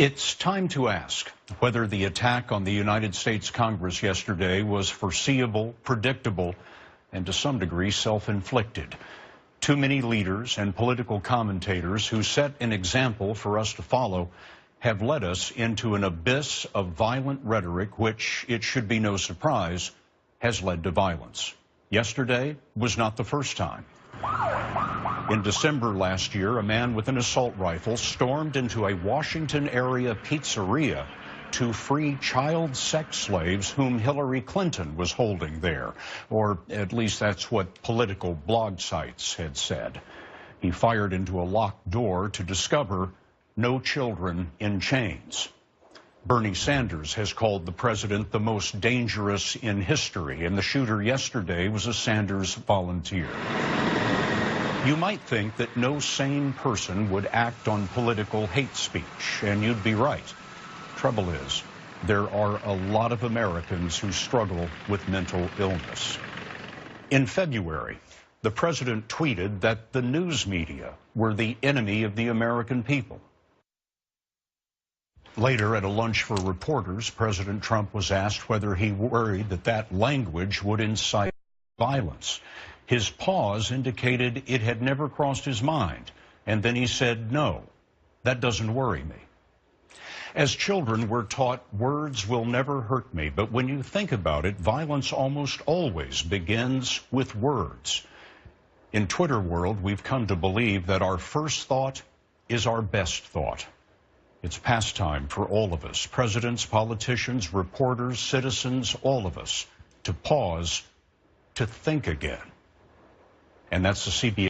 It's time to ask whether the attack on the United States Congress yesterday was foreseeable, predictable, and to some degree self-inflicted. Too many leaders and political commentators who set an example for us to follow have led us into an abyss of violent rhetoric which, it should be no surprise, has led to violence. Yesterday was not the first time. In December last year, a man with an assault rifle stormed into a Washington area pizzeria to free child sex slaves whom Hillary Clinton was holding there, or at least that's what political blog sites had said. He fired into a locked door to discover no children in chains. Bernie Sanders has called the president the most dangerous in history, and the shooter yesterday was a Sanders volunteer. You might think that no sane person would act on political hate speech, and you'd be right. Trouble is, there are a lot of Americans who struggle with mental illness. In February, the president tweeted that the news media were the enemy of the American people. Later, at a lunch for reporters, President Trump was asked whether he worried that that language would incite violence. His pause indicated it had never crossed his mind, and then he said, "No, that doesn't worry me." As children, we're taught words will never hurt me, but when you think about it, violence almost always begins with words. In Twitter world, we've come to believe that our first thought is our best thought. It's past time for all of us, presidents, politicians, reporters, citizens, all of us, to pause, to think again. And that's the CBS.